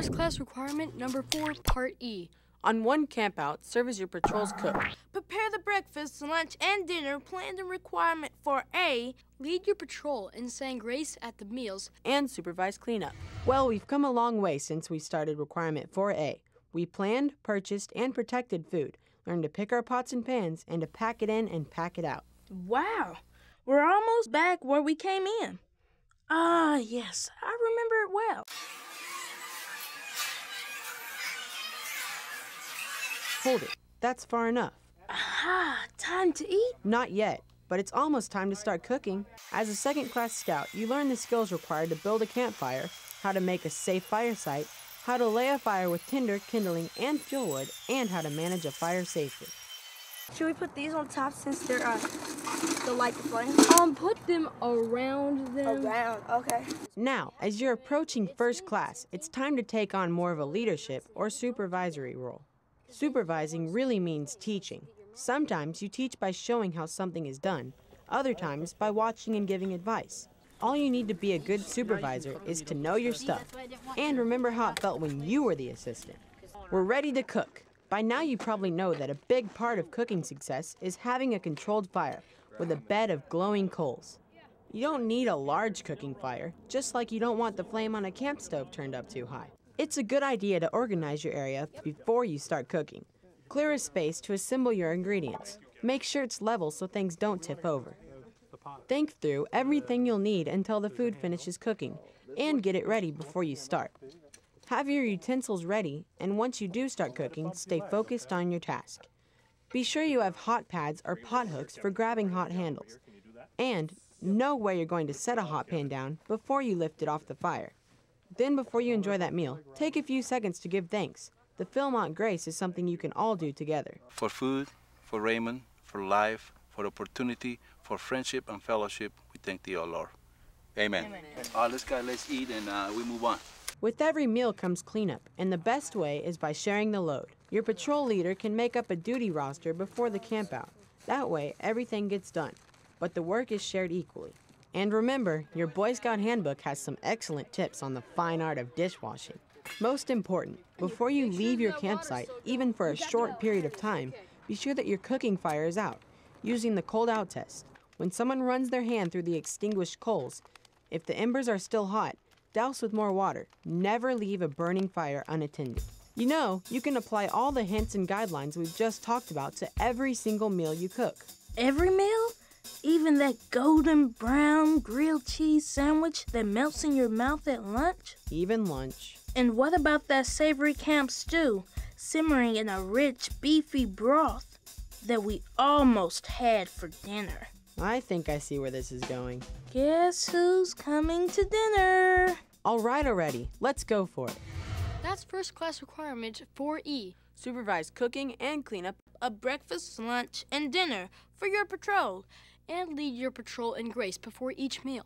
First class requirement number 4, Part E. On one campout, serve as your patrol's cook. Prepare the breakfast, lunch, and dinner. Plan the requirement for A. Lead your patrol in saying grace at the meals. And supervise cleanup. Well, we've come a long way since we started requirement 4A. We planned, purchased, and protected food, learned to pick our pots and pans, and to pack it in and pack it out. Wow, we're almost back where we came in. Ah, yes, I remember it well. Hold it. That's far enough. Aha, time to eat? Not yet, but it's almost time to start cooking. As a second-class scout, you learn the skills required to build a campfire, how to make a safe fire site, how to lay a fire with tinder, kindling, and fuel wood, and how to manage a fire safely. Should we put these on top since they're the light the flame? Put them around them. Around, okay. Now, as you're approaching first class, it's time to take on more of a leadership or supervisory role. Supervising really means teaching. Sometimes you teach by showing how something is done, other times by watching and giving advice. All you need to be a good supervisor is to know your stuff and remember how it felt when you were the assistant. We're ready to cook. By now you probably know that a big part of cooking success is having a controlled fire with a bed of glowing coals. You don't need a large cooking fire, just like you don't want the flame on a camp stove turned up too high. It's a good idea to organize your area before you start cooking. Clear a space to assemble your ingredients. Make sure it's level so things don't tip over. Think through everything you'll need until the food finishes cooking, and get it ready before you start. Have your utensils ready, and once you do start cooking, stay focused on your task. Be sure you have hot pads or pot hooks for grabbing hot handles. And know where you're going to set a hot pan down before you lift it off the fire. Then before you enjoy that meal, take a few seconds to give thanks. The Philmont Grace is something you can all do together. For food, for raiment, for life, for opportunity, for friendship and fellowship, we thank thee, O Lord. Amen. Let's eat and we move on. With every meal comes cleanup, and the best way is by sharing the load. Your patrol leader can make up a duty roster before the campout. That way, everything gets done, but the work is shared equally. And remember, your Boy Scout handbook has some excellent tips on the fine art of dishwashing. Most important, before you leave your campsite, even for a short period of time, be sure that your cooking fire is out, using the cold out test. When someone runs their hand through the extinguished coals, if the embers are still hot, douse with more water. Never leave a burning fire unattended. You know, you can apply all the hints and guidelines we've just talked about to every single meal you cook. Every meal? Even that golden brown grilled cheese sandwich that melts in your mouth at lunch? Even lunch. And what about that savory camp stew, simmering in a rich, beefy broth that we almost had for dinner? I think I see where this is going. Guess who's coming to dinner? All right already, let's go for it. That's first class requirement 4E. Supervise cooking and cleanup. A breakfast, lunch, and dinner for your patrol. And lead your patrol in grace before each meal.